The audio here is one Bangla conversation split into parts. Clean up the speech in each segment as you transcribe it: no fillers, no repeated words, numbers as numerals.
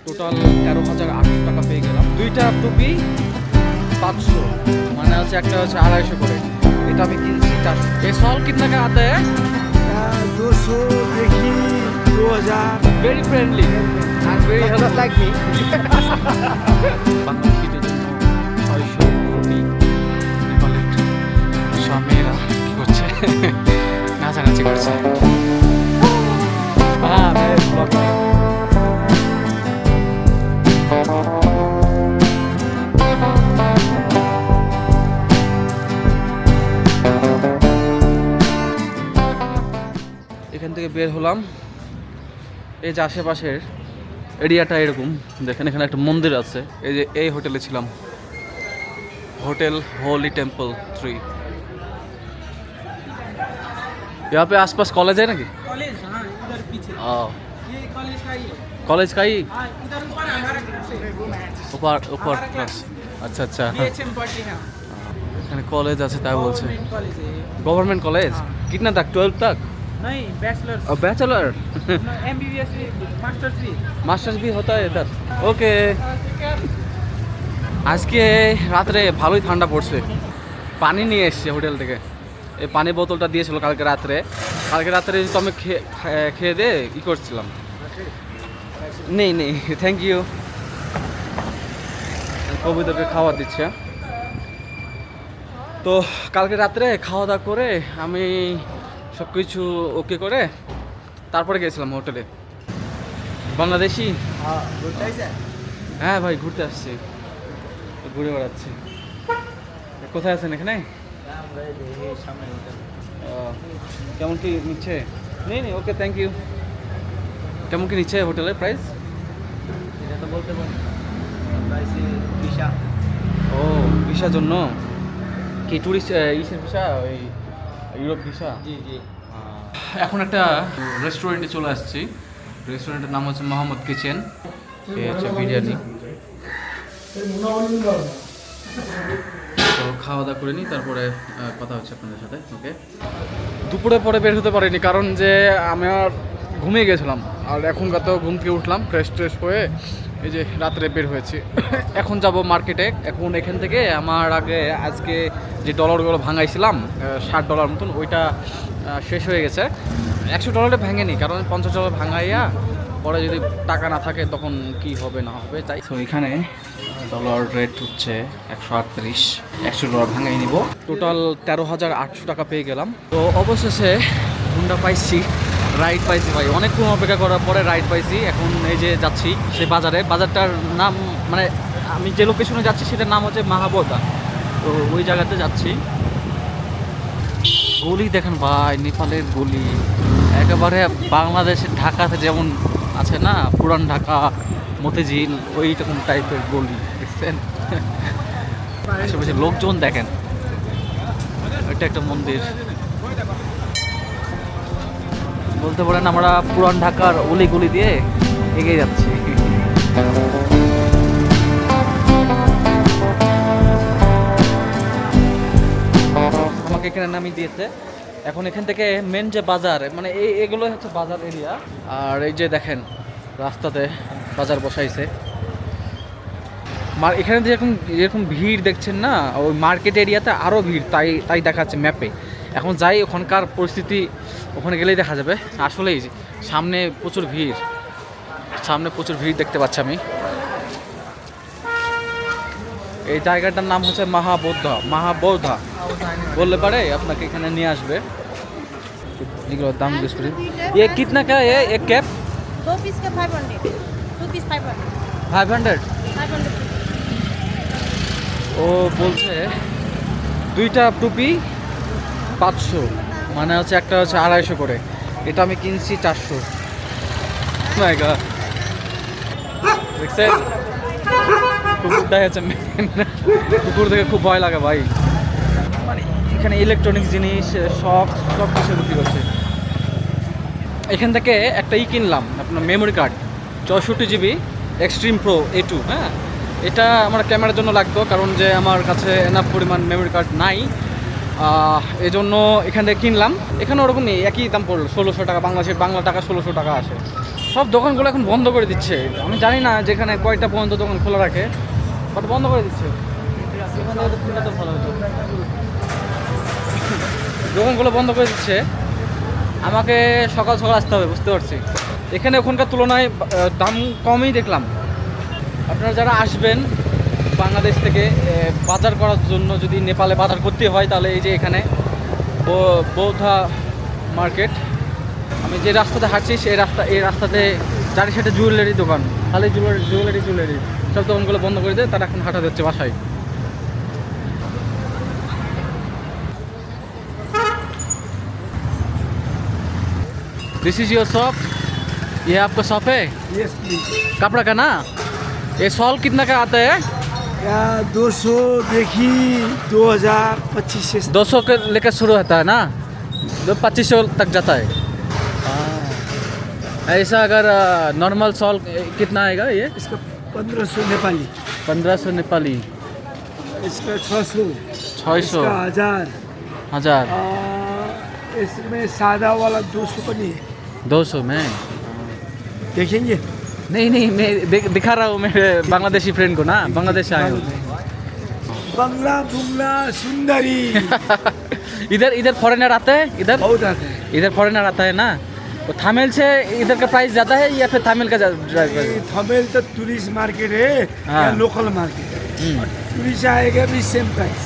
টোটাল 13,800 টাকা পেয়ে গেলাম। দুইটা টুপি 500, মানে হচ্ছে একটা হচ্ছে 250 করে। এটা আমি কিনছি 400। ये सॉल कितना का आता है? 200 देखिए 2000 Very friendly and very helpful like me. বাংলাদেশিদের জন্য 600 রুপি নেপালের। সব মেয়েরা কি করছে? নাচানাচি করছে। হ্যাঁ, ব্লগ এখান থেকে বের হলাম। এই যে আশেপাশের এরিয়াটা এরকম দেখেন, এখানে একটা মন্দির আছে। এই যে এই হোটেলে ছিলাম, होटल होली टेम्पल 3। यहाँ पे आसपास कॉलेज है ना कि? कॉलेज हाँ इधर पीछे ये कॉलेज का ही है। कॉलेज का ही हाँ इधर ऊपर हमारा ऊपर ऊपर क्लास। अच्छा अच्छा, बीएचएम पढ़ते हैं এখানে কলেজ আছে তাই বলছে। गवर्नमेंट कॉलेज है ये। गवर्नमेंट कॉलेज कितना तक? 12 तक? नहीं बैचलर्स बैचलर एमबीबीएस भी मास्टर्स भी मास्टर्स भी होता है इधर। ओके। আজকে রাত্রে ভালোই ঠান্ডা পড়ছে। পানি নিয়ে এসছে হোটেল থেকে। এই পানি বোতলটা দিয়েছিল কালকে রাত্রে। তো আমি খেয়ে দিয়ে ই করছিলাম। নেই নেই, থ্যাংক ইউ। কবিতাকে খাওয়া দিচ্ছে। তো কালকে রাত্রে খাওয়া দাওয়া করে আমি সব কিছু ওকে করে তারপরে গেছিলাম হোটেলে। বাংলাদেশি? हाँ बोलता है सर হ্যাঁ ভাই, ঘুরতে আসছি, ঘুরে বেড়াচ্ছি। কোথায় আছেন? এখানে? কেমন কি নিচ্ছে? নেই নেই, ওকে থ্যাংক ইউ। কেমন কি নিচ্ছে হোটেলের প্রাইস? এটা তো বলতে পারি প্রাইস ভিসা ও, ভিসার জন্য কি? ট্যুরিস্ট ইসের ভিসা, ওই ইউরোপ ভিসা? জি জি এখন একটা রেস্টুরেন্টে চলে আসছি। রেস্টুরেন্টের নাম হচ্ছে মোহাম্মদ কিচেন। এই হচ্ছে বিরিয়ানি। তো খাওয়া দাওয়া করে নিই, তারপরে কথা হচ্ছে আপনাদের সাথে। ওকে। দুপুরে পরে বের হতে পারিনি কারণ যে আমি আর ঘুমিয়ে গেছিলাম। আর এখনকার তো ঘুম থেকে উঠলাম ফ্রেশ ট্রেশ হয়ে, এই যে রাত্রে বের হয়েছি। এখন যাব মার্কেটে। এখন এখান থেকে আমার আগে আজকে যে ডলারগুলো ভাঙাইছিলাম $60 মতন, ওইটা শেষ হয়ে গেছে। $100 ভাঙেনি, কারণ $50 ভাঙাইয়া পরে যদি টাকা না থাকে তখন কি হবে না হবে। তাই তো এখানে ডলার রেট হচ্ছে 138। $100 ভাঙাই নিব। টোটাল 13,800 টাকা পেয়ে গেলাম। তো অবশেষে হুন্ডা পাইছি, রাইড পাইছি ভাই। অনেকক্ষণ অপেক্ষা করার পরে রাইড পাইছি। এখন এই যে যাচ্ছি সেই বাজারে। বাজারটার নাম, মানে আমি যে লোকেশনে যাচ্ছি সেটার নাম হচ্ছে মাহাবোদা। তো ওই জায়গাতে যাচ্ছি। গলি দেখেন ভাই, নেপালের গলি একেবারে বাংলাদেশের ঢাকাতে যেমন আছে না, পুরান ঢাকা, মতিঝিল, ওইরকম টাইপের গলি দেখছেন। আশেপাশে লোকজন দেখেন। এটা একটা মন্দির বলতে পারেন। আমরা পুরান ঢাকার অলিগলি দিয়ে এগিয়ে যাচ্ছি। আমাকে এখানে নামিয়ে দিয়েছে। এখন এখান থেকে মেন যে বাজার, মানে এগুলো হচ্ছে বাজার এরিয়া। আর এই যে দেখেন রাস্তাতে বাজার বসাইছে। এখানে যেরকম ভিড় দেখছেন না, ওই মার্কেট এরিয়াতে আরও ভিড়, তাই দেখাচ্ছে ম্যাপে। এখন যাই ওখানকার পরিস্থিতি, ওখানে গেলেই দেখা যাবে। আসলেই সামনে প্রচুর ভিড় দেখতে পাচ্ছি আমি। এই জায়গাটার নাম হচ্ছে মাহাবোধা বললে পারে আপনাকে এখানে নিয়ে আসবে। এগুলোর দাম জিজ্ঞেস করি। ये कितना का है एक कैप? 2 पीस का 500 2 पीस 500 500। 500 ও বলছে দুইটা টুপি 500, মানে হচ্ছে একটা হচ্ছে 250 করে। এটা আমি কিনছি 400। মাই গড, দেখছেন কুকুরটাই হচ্ছে main। কুকুর দেখে খুব ভয় লাগে ভাই। মানে এখানে ইলেকট্রনিক্স জিনিস সব কিছু বিক্রি করছে। এখান থেকে একটা কিনলাম, আপনার memory card 64 GB extreme pro A2। হ্যাঁ, এটা আমার ক্যামেরার জন্য লাগতো, কারণ যে আমার কাছে এনাফ পরিমাণ মেমোরি কার্ড নাই। এই জন্য এখান থেকে কিনলাম। এখানে ওরকম নেই, একই দাম পড়লো 1600 টাকা। বাংলা টাকা 1600 টাকা আসে। সব দোকানগুলো এখন বন্ধ করে দিচ্ছে। আমি জানি না যেখানে কয়টা পর্যন্ত দোকান খোলা রাখে, বাট বন্ধ করে দিচ্ছে। এখানে যদি খুলে তো ভালো হতো। দোকানগুলো বন্ধ করে দিচ্ছে, আমাকে সকাল সকাল আসতে হবে, বুঝতে পারছি। এখানে ওখানকার তুলনায় দাম কমই দেখলাম। আপনারা যারা আসবেন বাংলাদেশ থেকে বাজার করার জন্য, যদি নেপালে বাজার করতে হয়, তাহলে এই যে এখানে বৌদ্ধা মার্কেট, আমি যে রাস্তাতে হাঁটছি এই রাস্তাতে চারি সাইডে জুয়েলারি দোকান, খালি জুয়েলারি সব দোকানগুলো বন্ধ করে দেয়, তারা এখন হাঁটা দিচ্ছে বাসায়। This is your shop? ये आपका शॉप है? Yes please. कपड़ा का ना? ये शॉल कितना का आता है? या 200 देखी 2025 से 200 के लेकर शुरू होता है ना, 2500 तक जाता है। ऐसा अगर नॉर्मल शॉल कितना आएगा ये? इसका 1500 नेपाली, 1500 नेपाली, इसका 600, 600, इसका 1000, 1000, इसमें सादा वाला 200 का नहीं है। 200 में? देखेंगे नहीं मैं दिखा रहा हूँ मेरे बांग्लादेशी फ्रेंड को ना, बांग्लादेश से आए हूँ। बंगला बुंगला सुंदरी इधर फॉरेनर आते हैं? बहुत आते हैं। इधर फॉरेनर आता है ना, तो थामिल से इधर का प्राइस ज़्यादा है या फिर थामिल का ड्राइवर? ये थमेल तो टूरिस्ट मार्केट है हाँ। या लोकल मार्केट है। टूरिस्ट आएगा भी same price,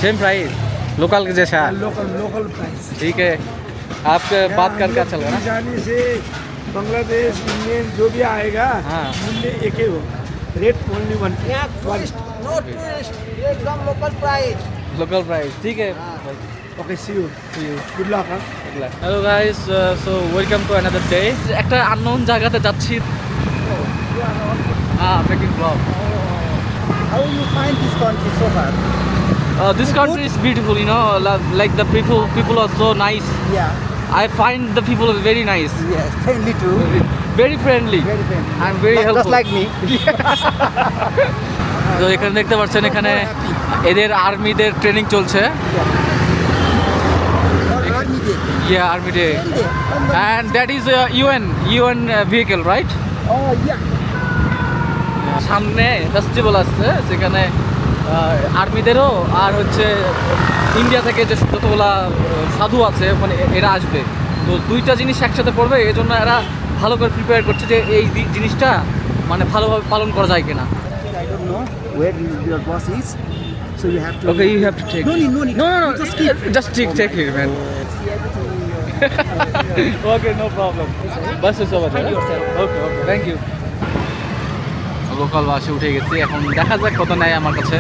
same price local के जैसा? Local price. ठीक है, आपके बात करके अच्छा लगा ना। जाने से बांग्लादेश इंडियन जो भी आएगा हाँ। मूल्य एक ही होगा, रेट ओनली वन। एकदम लोकल प्राइस। लोकल प्राइस, ठीक है। Okay see you good luck. Hello guys, so welcome to another day. একটা আননোন জায়গাতে যাচ্ছি, making blog. How you find this country so far? This country is beautiful, you know, like the people are so nice. Yeah. I find the people are very nice, Yes. Friendly too. very friendly, Very friendly. and very helpful. Just like me. তো এখানে দেখতে পাচ্ছেন, এখানে এদের আর্মিদের ট্রেনিং চলছে। Army day. Yeah, army day. And that is a UN vehicle, right? Oh yeah. সামনে ফেস্টিভ্যাল আসছে, সেখানে আর্মিদেরও আর হচ্ছে ইন্ডিয়া থেকে যে যতগুলা সাধু আছে ওখানে এরা আসবে। তো দুইটা জিনিস একসাথে পড়বে, এই জন্য এরা ভালো করে প্রিপেয়ার করছে যে এই জিনিসটা মানে ভালোভাবে পালন করা যায় কিনা। I don't know where your boss is, so you have to. Okay, you have to take. No need. No. Just keep. Just take it, man. See everything. Okay, no problem. Bus is over there. Okay, thank you. Local বাসে উঠে গেছি, এখন দেখা যাক কত নেয় আমার কাছে।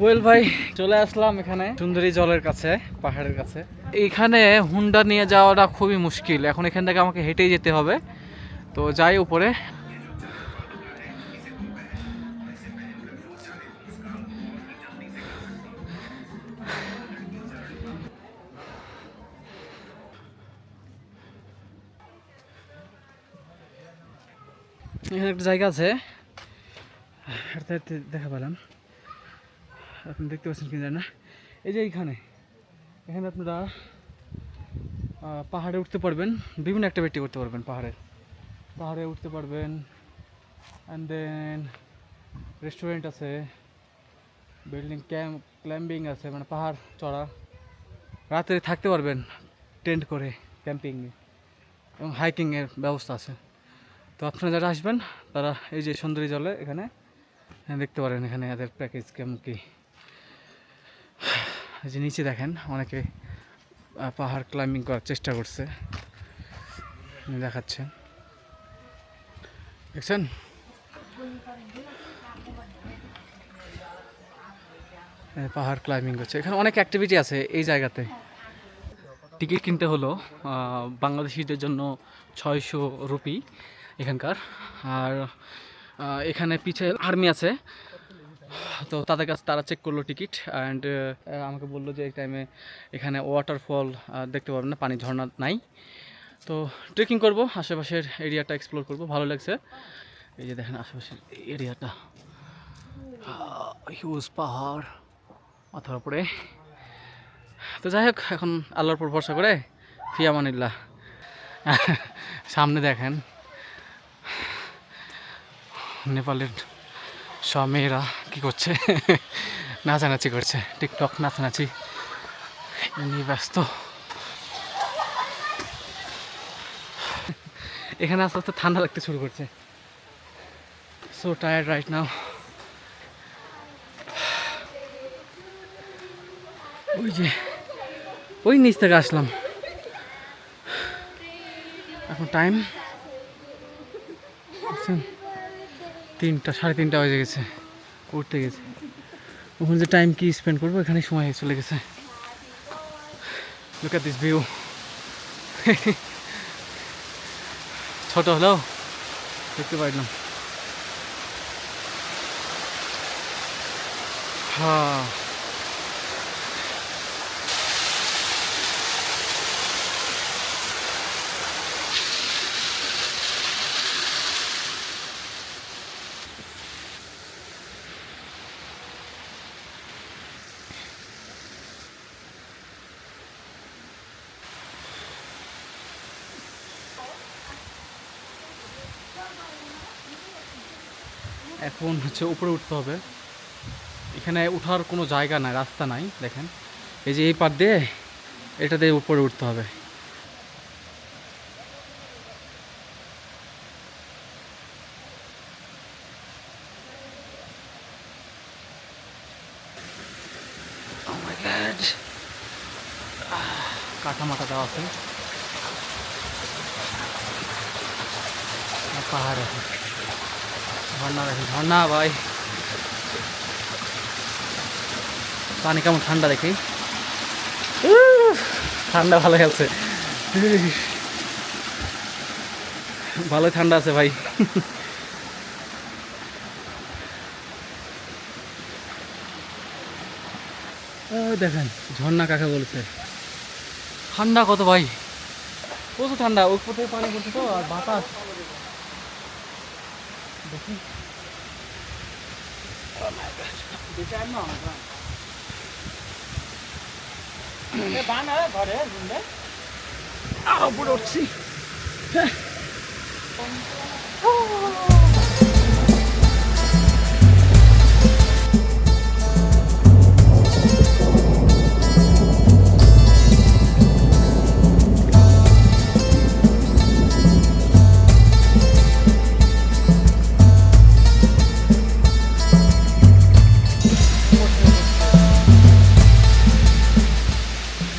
ওয়েল ভাই, চলে আসলাম এখানে সুন্দরী জলের কাছে, পাহাড়ের কাছে। এইখানে হুন্ডা নিয়ে যাওয়াটা খুবই মুশকিল, এখন এখান থেকে আমাকে হেঁটেই যেতে হবে। তো যাই উপরে। এখানে একটা জায়গা আছে, দেখা পেলাম, আপনি দেখতে পাচ্ছেন কি জানি না। এই যে এখানে আপনারা পাহাড়ে উঠতে পারবেন, বিভিন্ন অ্যাক্টিভিটি করতে পারবেন। পাহাড়ে উঠতে পারবেন, অ্যান্ড দেন রেস্টুরেন্ট আছে, বিল্ডিং ক্লাইম্বিং আছে, মানে পাহাড় চড়া, রাতে থাকতে পারবেন টেন্ট করে, ক্যাম্পিং এবং হাইকিংয়ের ব্যবস্থা আছে। তো আপনারা যারা আসবেন তারা এই যে সুন্দরী জলে এখানে দেখতে পারেন, এখানে এদের প্যাকেজ কেমন কি। এই যে নিচে দেখেন অনেকে পাহাড় ক্লাইম্বিং করার চেষ্টা করছে, দেখাচ্ছে, দেখছেন। পাহাড় ক্লাইম্বিং করছে, এখানে অনেক অ্যাক্টিভিটি আছে এই জায়গাতে। টিকিট কিনতে হলো বাংলাদেশিদের জন্য 600 রুপি এখানকার। আর এখানে পিছে আর্মি আছে, তো তাদের কাছে তারা চেক করলো টিকিট, অ্যান্ড আমাকে বললো যে এই টাইমে এখানে ওয়াটারফল দেখতে পাবেন না, পানি ঝর্ণা নাই। তো ট্রেকিং করব, আশেপাশের এরিয়াটা এক্সপ্লোর করব, ভালো লাগছে। এই যে দেখেন আশেপাশের এরিয়াটা, হিউজ পাহাড় মাথার উপরে। তো যাই হোক, এখন আল্লাহর উপর ভরসা করে ফিয়ামানিল্লাহ। সামনে দেখেন নেপালের সব মেয়েরা কী করছে, নাচানাচি করছে, টিকটক নাচানাচি নিয়ে ব্যস্ত। এখানে আস্তে আস্তে ঠান্ডা লাগতে শুরু করছে। So tired right now. ওই যে ওই নিচ থেকে আসলাম, এখন টাইম 3টা 3:30 বেজে গেছে, উঠতে গেছে। ওখানে যে টাইম কি স্পেন্ড করবো, এখানে সময় চলে গেছে। Look at this view. ছোট হলেও দেখতে পারলাম। হ্যাঁ, এখন হচ্ছে উপরে উঠতে হবে। এখানে ওঠার কোনো জায়গা নাই, রাস্তা নাই। দেখেন এই যে এই পার দিয়ে, এটা দিয়ে উপরে উঠতে হবে। কাঠা মাথা দেওয়া আছে, পাহাড় আছে, ঝর্ণা দেখি, ঝর্ণা ভাই। পানি কেমন ঠান্ডা দেখি, ঠান্ডা ভালো আছে, ভালোই ঠান্ডা আছে ভাই। দেখেন ঝর্ণা কাকে বলছে, ঠান্ডা কত ভাই, প্রচুর ঠান্ডা। ওই থেকে পানি পড়ছে তো, আর বাতাস দেখি। উপরে উঠছি।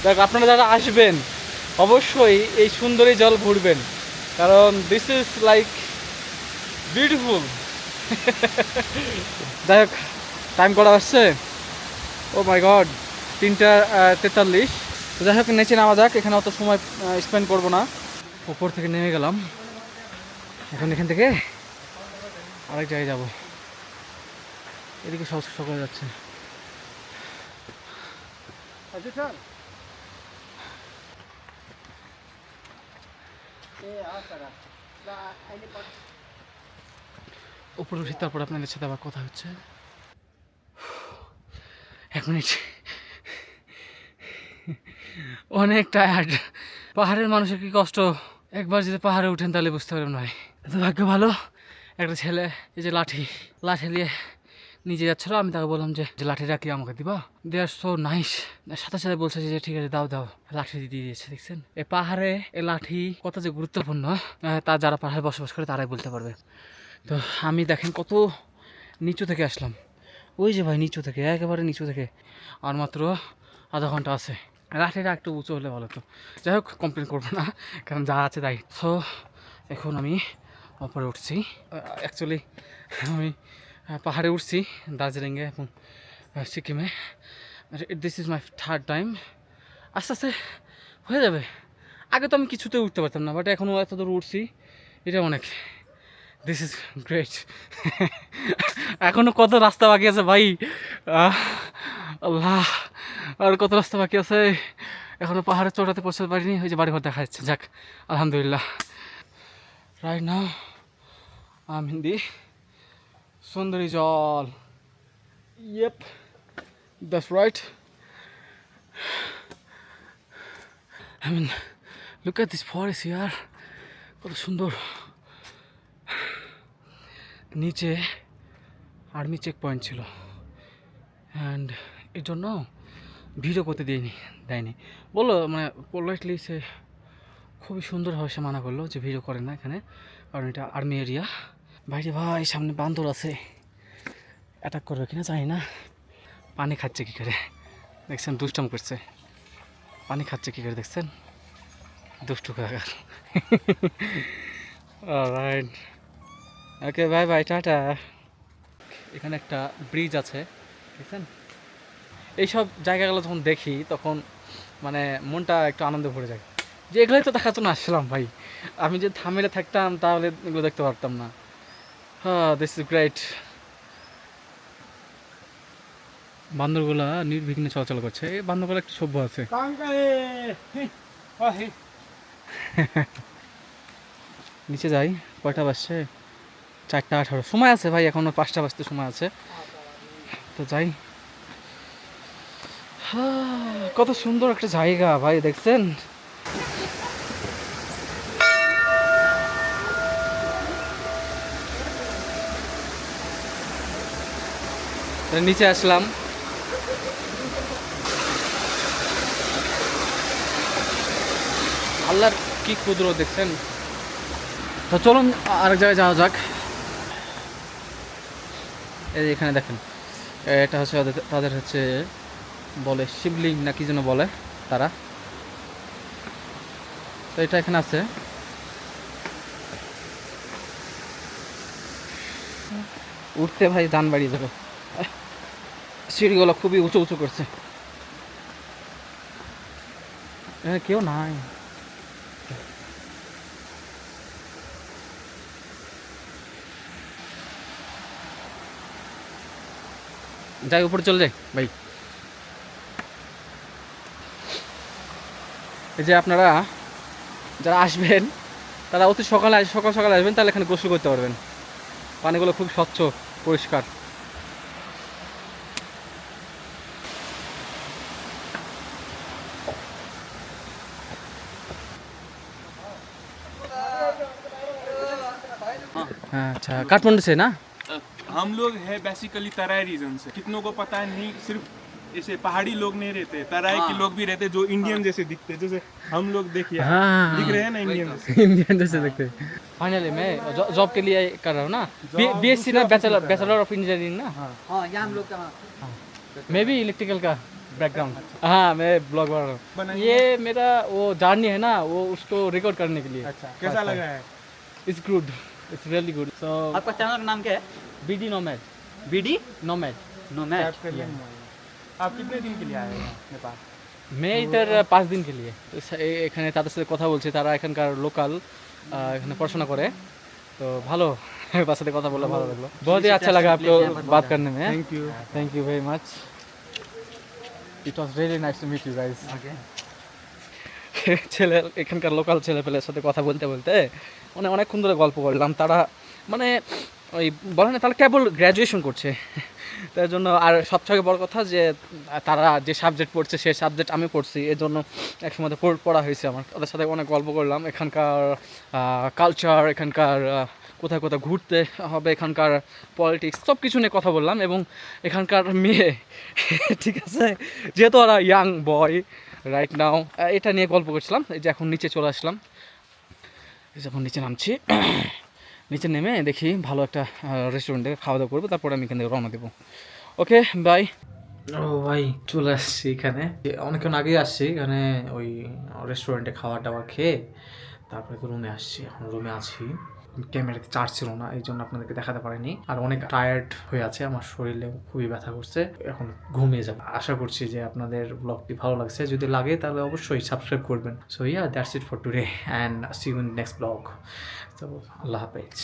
দেখ, আপনারা যারা আসবেন অবশ্যই এই সুন্দরী জল ঘুরবেন, কারণ দিস ইজ লাইক বিউটিফুল। যাই হোক, টাইম করা হচ্ছে, ও মাই গড 3:43। যাই হোক, নিচে নামা যাক, এখানে অত সময় স্পেন্ড করবো না। উপর থেকে নেমে গেলাম, এখন এখান থেকে আরেক জায়গায় যাবো। এদিকে সব সকাল যাচ্ছে। উপরে উঠি, তারপর আপনাদের সাথে আবার কথা হচ্ছে। 1 মিনিট, অনেক টায়ার্ড। পাহাড়ের মানুষের কি কষ্ট, একবার যদি পাহাড়ে উঠেন তাহলে বুঝতে পারবেন ভাই। এত ভাগ্য ভালো, একটা ছেলে এই যে লাঠি নিয়ে নিজে যাচ্ছিল। আমি তাকে বললাম যে লাঠিটা কি আমাকে দিবা, দে আর সো নাইস। সাথে সাথে বলছে যে ঠিক আছে দাও দাও, লাঠি দিয়ে দিয়েছে। দেখছেন এই পাহাড়ে এই লাঠি কত যে গুরুত্বপূর্ণ, তা যারা পাহাড়ে বসবাস করে তারাই বলতে পারবে। তো আমি দেখেন কত নিচু থেকে আসলাম, ওই যে ভাই নিচু থেকে, একেবারে নিচু থেকে, আর মাত্র আধা ঘন্টা আছে। লাঠিটা একটু উঁচু হলে ভালো তো। যাই হোক, কমপ্লেন করবো না, কারণ যা আছে তাই। সো এখন আমি ওপরে উঠছি। অ্যাকচুয়ালি আমি পাহাড়ে উঠছি দার্জিলিংয়ে এবং সিকিমে। This is my 3rd time. আস্তে আস্তে হয়ে যাবে। আগে তো আমি কিছুতে উঠতে পারতাম না, বাট এখনও এত দূর উঠছি, এটা অনেক। This is great. এখনও কত রাস্তা বাকি আছে ভাই, আল্লাহ, আর কত রাস্তা বাকি আছে। এখনও পাহাড়ের চোটাতে পৌঁছতে পারিনি। ওই যে বাড়িঘর দেখা যাচ্ছে, যাক আলহামদুলিল্লাহ। Right now I am in the Sundarijal. Yep, that's right. I'm in look at this forest ইয়ার, কত সুন্দর। নিচে আর্মি চেক পয়েন্ট ছিল, অ্যান্ড এর জন্য ভিডিও করতে দেয়নি বললো, মানে পোলাইটলি সে খুবই সুন্দরভাবে সে মানা করলো যে ভিডিও করে না এখানে, কারণ এটা আর্মি এরিয়া। বাইরে ভাই সামনে বান্দর আছে, অ্যাটাক করবে কিনা জানি না। পানি খাচ্ছে কী করে দেখছেন, দুষ্টাম করছে, পানি খাচ্ছে কী করে দেখছেন, দুষ্টু কাকার। Alright, okay bye bye, tata. এখানে একটা ব্রিজ আছে দেখছেন। এইসব জায়গাগুলো যখন দেখি তখন মানে মনটা একটু আনন্দে ভরে যায়, যে এগুলোই তো দেখার জন্য আসলাম ভাই। আমি যে থামেলে থাকতাম তাহলে এগুলো দেখতে পারতাম না। হ্যাঁ, দিস ইজ গ্রেট। বান্দরগুলা নির্বিঘ্নে চলাচল করছে, এই বান্দরগুলা একটু সভ্য আছে। নিচে যাই, কয়টা বাজছে? 4:18, সময় আছে ভাই, এখনো 5টা বাজতে সময় আছে, তো যাই। কত সুন্দর একটা জায়গা ভাই, দেখছেন? নিচে আসলাম, আল্লাহর কি কুদরত দেখছেন। তো চলুন আরেক জায়গায় যাওয়া যাক। এই যে এখানে দেখেন, এটা হচ্ছে তাদের হচ্ছে বলে শিবলিঙ্গ না কি যেন বলে তারা, তো এটা এখানে আছে। উঠতে ভাই দান বাড়িয়ে যাবে, সিঁড়িগুলো খুবই উঁচু উঁচু করছে, কেউ নাই। যাই উপরে চলে যাই ভাই। এই যে আপনারা যারা আসবেন তারা অতি সকাল সকাল আসবেন, তাহলে এখানে গোসল করতে পারবেন। পানিগুলো খুব স্বচ্ছ পরিষ্কার। अच्छा, काठमांडू से ना? हम लोग है बेसिकली तराई रीजन से। कितनों को पता नहीं, सिर्फ ऐसे पहाड़ी लोग नहीं रहते, तराई के लोग भी रहते जो इंडियन जैसे दिखते, जैसे हम लोग देखिए दिख रहे हैं ना इंडियन जैसे। इंडियन जैसे दिखते। फाइनली मैं जॉब के लिए कर रहा हूँ ना, बीएससी ना, बैचलर ऑफ इंजीनियरिंग ना। हाँ, यहाँ हम लोग का मैं भी इलेक्ट्रिकल का बैकग्राउंड। हाँ, मैं ब्लॉग बना रहा हूँ। ये मेरा वो जर्नी है ना, वो उसको रिकॉर्ड करने के लिए। अच्छा, कैसा लगा है? It's good, it's really good. So आपका चैनल का नाम क्या है? BD nomad. BD nomad. Nomad. आप कितने दिन के लिए आए हैं नेपाल? मैं इधर 5 दिन के लिए। এখানে তাদের সাথে কথা বলছি, তারা এখানকার লোকাল, এখানে পড়াশোনা করে, তো ভালো, তার সাথে কথা বললে ভালো লাগলো। बहुत ही अच्छा लगा आपको बात करने में। Thank you very much. It was really nice to meet you guys. ছেলে এখানকার লোকাল ছেলেপেলের সাথে কথা বলতে বলতে মানে অনেকক্ষণ ধরে গল্প করলাম। তারা মানে ওই বলে না, তারা কেবল গ্র্যাজুয়েশন করছে, তার জন্য। আর সবথেকে বড় কথা যে তারা যে সাবজেক্ট পড়ছে সে সাবজেক্ট আমি পড়ছি, এর জন্য একসময় পড়া হয়েছে আমার। তাদের সাথে অনেক গল্প করলাম, এখানকার কালচার, এখানকার কোথায় কোথায় ঘুরতে হবে, এখানকার পলিটিক্স, সব কিছু নিয়ে কথা বললাম। এবং এখানকার মেয়ে, ঠিক আছে, যেহেতু ওরা ইয়াং বয় রাইট নাও, এটা নিয়ে গল্প করছিলাম। এই যে এখন নিচে চলে আসলাম, এই যে এখন নিচে নামছি। নিচে নেমে দেখি ভালো একটা রেস্টুরেন্টে খাওয়া দাওয়া করবো, তারপরে আমি এখান থেকে রওনা দেবো। Okay bye. ও ভাই, চলে আসছি এখানে, অনেকক্ষণ আগেই আসছি এখানে, ওই রেস্টুরেন্টে খাবার দাবার খেয়ে তারপরে তো রুমে আসছি। এখন রুমে আছি, ক্যামেরাতে চার্জ ছিল না, এই জন্য আপনাদেরকে দেখাতে পারিনি। আর অনেক টায়ার্ড হয়ে আছে, আমার শরীরে খুবই ব্যথা করছে, এখন ঘুমিয়ে যাবো। আশা করছি যে আপনাদের ব্লগটি ভালো লাগছে, যদি লাগে তাহলে অবশ্যই সাবস্ক্রাইব করবেন। So yeah, that's it for today and see you in next blog. তো আল্লাহ হাফেজ।